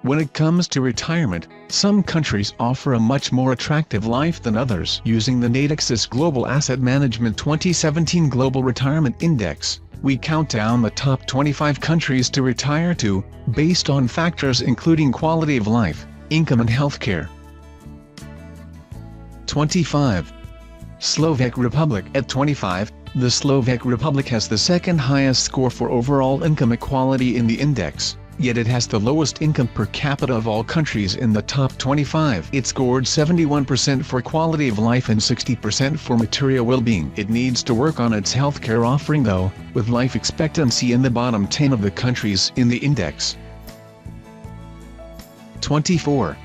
When it comes to retirement, some countries offer a much more attractive life than others. Using the Natixis Global Asset Management 2017 Global Retirement Index, we count down the top 25 countries to retire to, based on factors including quality of life, income and healthcare. 25. Slovak Republic. At 25, the Slovak Republic has the second highest score for overall income equality in the index. Yet it has the lowest income per capita of all countries in the top 25. It scored 71% for quality of life and 60% for material well-being. It needs to work on its healthcare offering though, with life expectancy in the bottom 10 of the countries in the index. 24.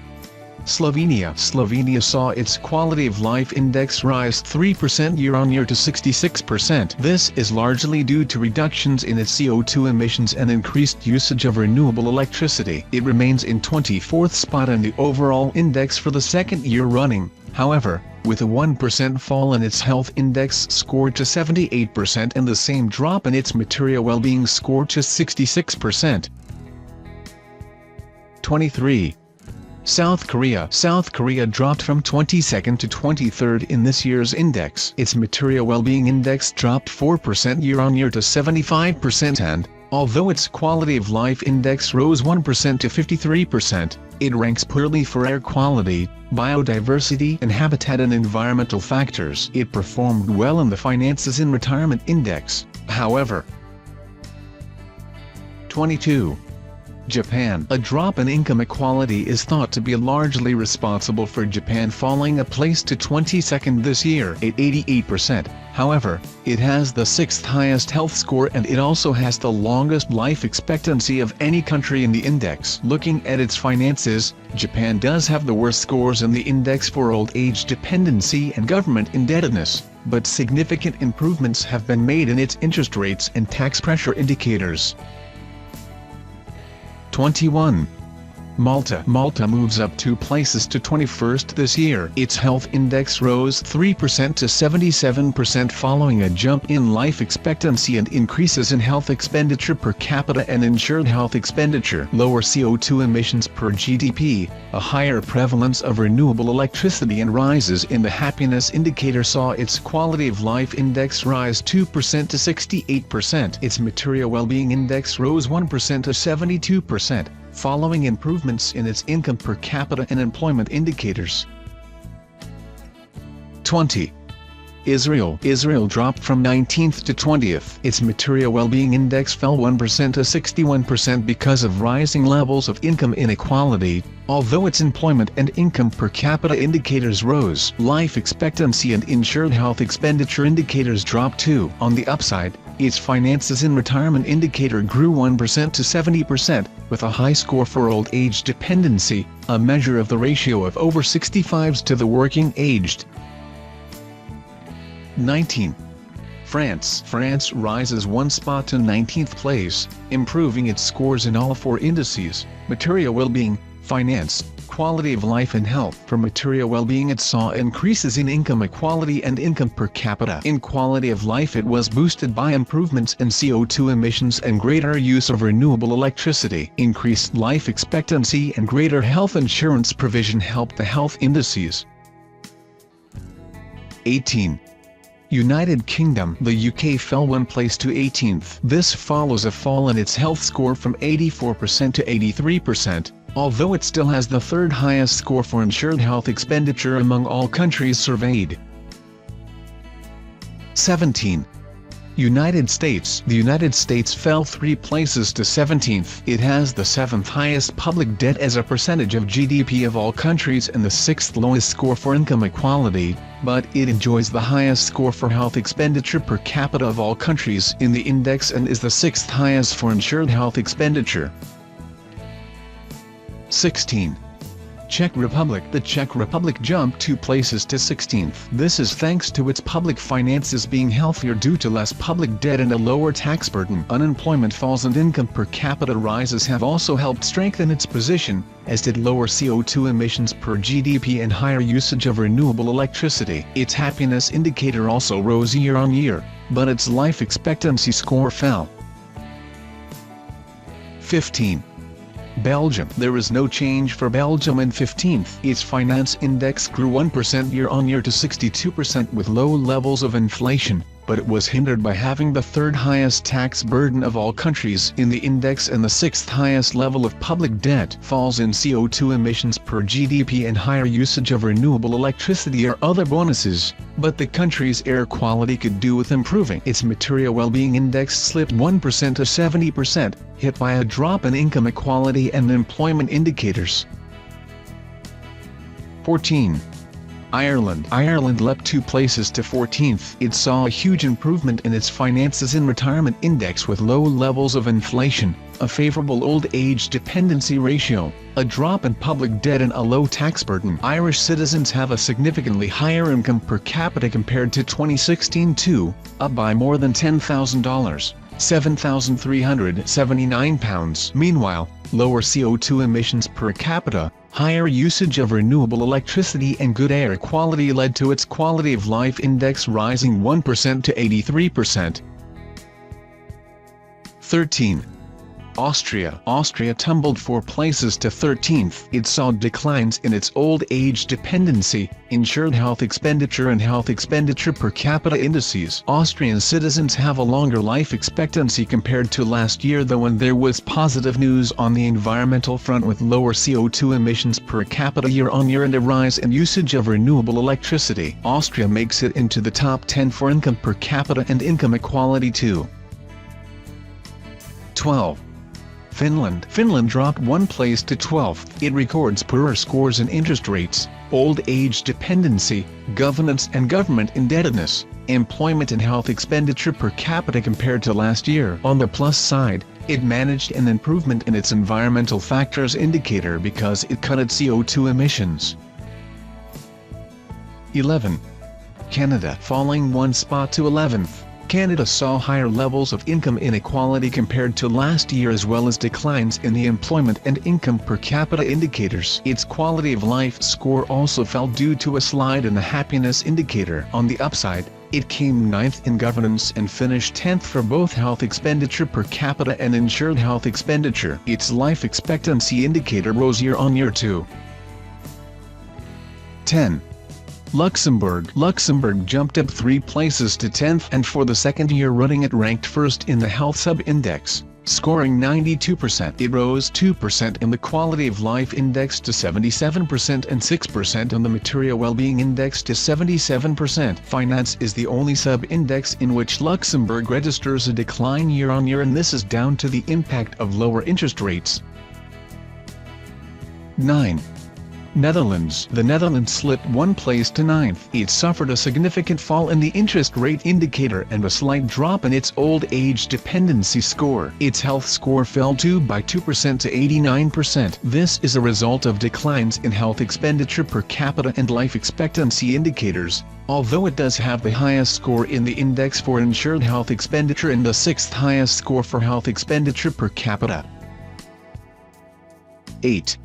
Slovenia. Slovenia saw its quality of life index rise 3% year-on-year to 66%. This is largely due to reductions in its CO2 emissions and increased usage of renewable electricity. It remains in 24th spot in the overall index for the second year running, however, with a 1% fall in its health index score to 78% and the same drop in its material well-being score to 66%. 23. South Korea. South Korea dropped from 22nd to 23rd in this year's index. Its material well-being index dropped 4% year-on-year to 75% and, although its quality of life index rose 1% to 53%, it ranks poorly for air quality, biodiversity and habitat and environmental factors. It performed well in the finances in retirement index, however. 22. Japan. A drop in income equality is thought to be largely responsible for Japan falling a place to 22nd this year at 88%. However, it has the 6th highest health score and it also has the longest life expectancy of any country in the index. Looking at its finances, Japan does have the worst scores in the index for old age dependency and government indebtedness, but significant improvements have been made in its interest rates and tax pressure indicators. 21. Malta. Malta moves up 2 places to 21st this year. Its health index rose 3% to 77% following a jump in life expectancy and increases in health expenditure per capita and insured health expenditure. Lower CO2 emissions per GDP, a higher prevalence of renewable electricity and rises in the happiness indicator saw its quality of life index rise 2% to 68%. Its material well-being index rose 1% to 72%. Following improvements in its income per capita and employment indicators. 20. Israel. Israel dropped from 19th to 20th. Its material well-being index fell 1% to 61% because of rising levels of income inequality, although its employment and income per capita indicators rose. Life expectancy and insured health expenditure indicators dropped too. On the upside, its finances in retirement indicator grew 1% to 70%, with a high score for old age dependency, a measure of the ratio of over 65s to the working aged. 19. France. France rises 1 spot to 19th place, improving its scores in all 4 indices: material well-being, finance, quality of life and health. For material well-being it saw increases in income equality and income per capita. In quality of life it was boosted by improvements in CO2 emissions and greater use of renewable electricity. Increased life expectancy and greater health insurance provision helped the health indices. 18. United Kingdom. The UK fell 1 place to 18th. This follows a fall in its health score from 84% to 83%, although it still has the 3rd highest score for insured health expenditure among all countries surveyed. 17. United States. The United States fell 3 places to 17th. It has the 7th highest public debt as a percentage of GDP of all countries and the 6th lowest score for income equality, but it enjoys the highest score for health expenditure per capita of all countries in the index and is the 6th highest for insured health expenditure. 16. Czech Republic. The Czech Republic jumped 2 places to 16th. This is thanks to its public finances being healthier due to less public debt and a lower tax burden. Unemployment falls and income per capita rises have also helped strengthen its position, as did lower CO2 emissions per GDP and higher usage of renewable electricity. Its happiness indicator also rose year on year, but its life expectancy score fell. 15. Belgium. There is no change for Belgium in 15th. Its finance index grew 1% year-on-year to 62% with low levels of inflation, but it was hindered by having the third highest tax burden of all countries in the index and the sixth highest level of public debt. Falls in CO2 emissions per GDP and higher usage of renewable electricity are other bonuses, but the country's air quality could do with improving. Its material well-being index slipped 1% to 70%, hit by a drop in income equality and employment indicators. 14. Ireland. Ireland leapt 2 places to 14th. It saw a huge improvement in its finances and retirement index with low levels of inflation, a favorable old age dependency ratio, a drop in public debt and a low tax burden. Irish citizens have a significantly higher income per capita compared to 2016 too, up by more than $10,000. £7,379. Meanwhile, lower CO2 emissions per capita, higher usage of renewable electricity and good air quality led to its quality of life index rising 1% to 83%. 13. Austria. Austria tumbled 4 places to 13th. It saw declines in its old age dependency, insured health expenditure and health expenditure per capita indices. Austrian citizens have a longer life expectancy compared to last year though, and there was positive news on the environmental front with lower CO2 emissions per capita year-on-year and a rise in usage of renewable electricity. Austria makes it into the top 10 for income per capita and income equality too. 12. Finland. Finland dropped 1 place to 12th. It records poorer scores in interest rates, old age dependency, governance and government indebtedness, employment and health expenditure per capita compared to last year. On the plus side, it managed an improvement in its environmental factors indicator because it cut its CO2 emissions. 11. Canada. Falling 1 spot to 11th. Canada saw higher levels of income inequality compared to last year as well as declines in the employment and income per capita indicators. Its quality of life score also fell due to a slide in the happiness indicator. On the upside, it came 9th in governance and finished 10th for both health expenditure per capita and insured health expenditure. Its life expectancy indicator rose year-on-year too. 10. Luxembourg. Luxembourg jumped up 3 places to 10th and for the second year running it ranked first in the health sub-index, scoring 92%. It rose 2% in the quality of life index to 77% and 6% on the material well-being index to 77%. Finance is the only sub-index in which Luxembourg registers a decline year-on-year, and this is down to the impact of lower interest rates. 9. Netherlands. The Netherlands slipped 1 place to 9th. It suffered a significant fall in the interest rate indicator and a slight drop in its old age dependency score. Its health score fell by 2% to 89%. This is a result of declines in health expenditure per capita and life expectancy indicators, although it does have the highest score in the index for insured health expenditure and the 6th highest score for health expenditure per capita. 8.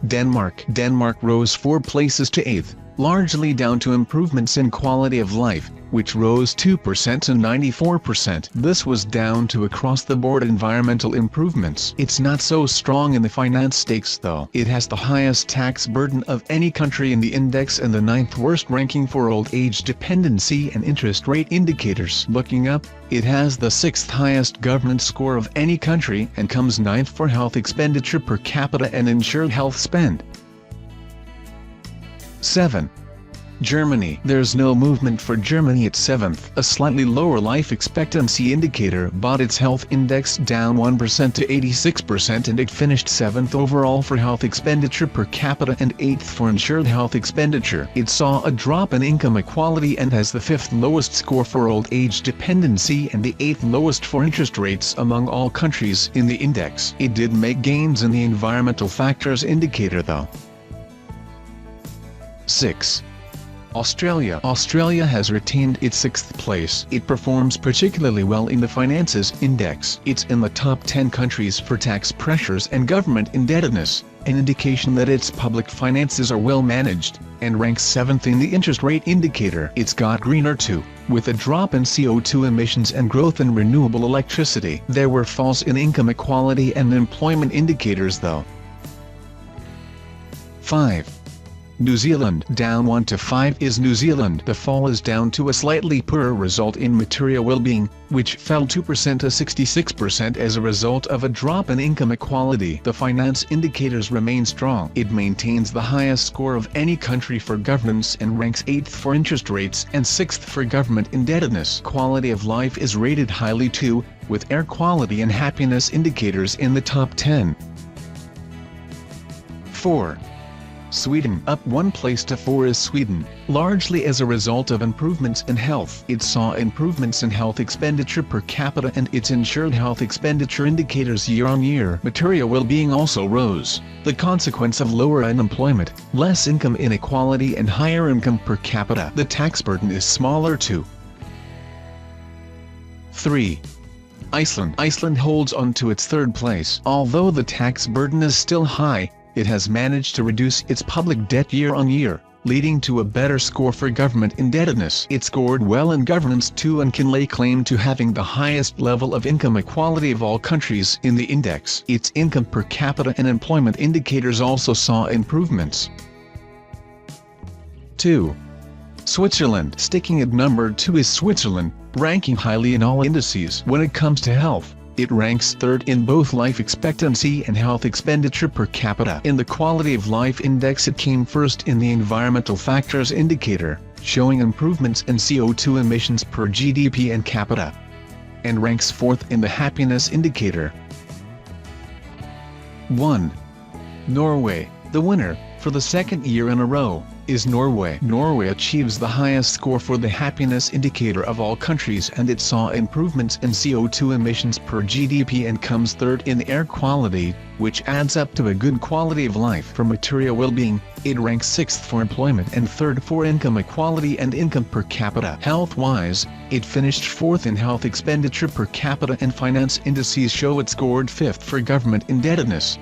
Denmark. Denmark rose 4 places to 8th, largely down to improvements in quality of life, which rose 2% to 94%. This was down to across-the-board environmental improvements. It's not so strong in the finance stakes though. It has the highest tax burden of any country in the index and the 9th worst ranking for old age dependency and interest rate indicators. Looking up, it has the 6th highest governance score of any country and comes 9th for health expenditure per capita and insured health spend. 7. Germany. There's no movement for Germany at 7th. A slightly lower life expectancy indicator brought its health index down 1% to 86% and it finished 7th overall for health expenditure per capita and 8th for insured health expenditure. It saw a drop in income equality and has the 5th lowest score for old age dependency and the 8th lowest for interest rates among all countries in the index. It did make gains in the environmental factors indicator though. 6. Australia has retained its 6th place. It performs particularly well in the Finances Index. It's in the top 10 countries for tax pressures and government indebtedness, an indication that its public finances are well managed, and ranks 7th in the interest rate indicator. It's got greener too, with a drop in CO2 emissions and growth in renewable electricity. There were falls in income equality and employment indicators though. 5. New Zealand. Down 1 to 5 is New Zealand. The fall is down to a slightly poorer result in material well-being, which fell 2% to 66% as a result of a drop in income equality. The finance indicators remain strong. It maintains the highest score of any country for governance and ranks 8th for interest rates and 6th for government indebtedness. Quality of life is rated highly too, with air quality and happiness indicators in the top 10. 4. Sweden. Up 1 place to 4 is Sweden, largely as a result of improvements in health. It saw improvements in health expenditure per capita and its insured health expenditure indicators year on year. Material well-being also rose, the consequence of lower unemployment, less income inequality and higher income per capita. The tax burden is smaller too. 3. Iceland. Iceland holds on to its 3rd place. Although the tax burden is still high, it has managed to reduce its public debt year on year, leading to a better score for government indebtedness. It scored well in governance too and can lay claim to having the highest level of income equality of all countries in the index. Its income per capita and employment indicators also saw improvements. 2. Switzerland. Sticking at number 2 is Switzerland, ranking highly in all indices. When it comes to health, it ranks 3rd in both life expectancy and health expenditure per capita. In the Quality of Life Index it came 1st in the Environmental Factors Indicator, showing improvements in CO2 emissions per GDP and capita, and ranks 4th in the Happiness Indicator. 1. Norway. The winner, for the 2nd year in a row, is Norway. Norway achieves the highest score for the happiness indicator of all countries and it saw improvements in CO2 emissions per GDP and comes 3rd in air quality, which adds up to a good quality of life. For material well-being, it ranks 6th for employment and 3rd for income equality and income per capita. Health-wise, it finished 4th in health expenditure per capita and finance indices show it scored 5th for government indebtedness,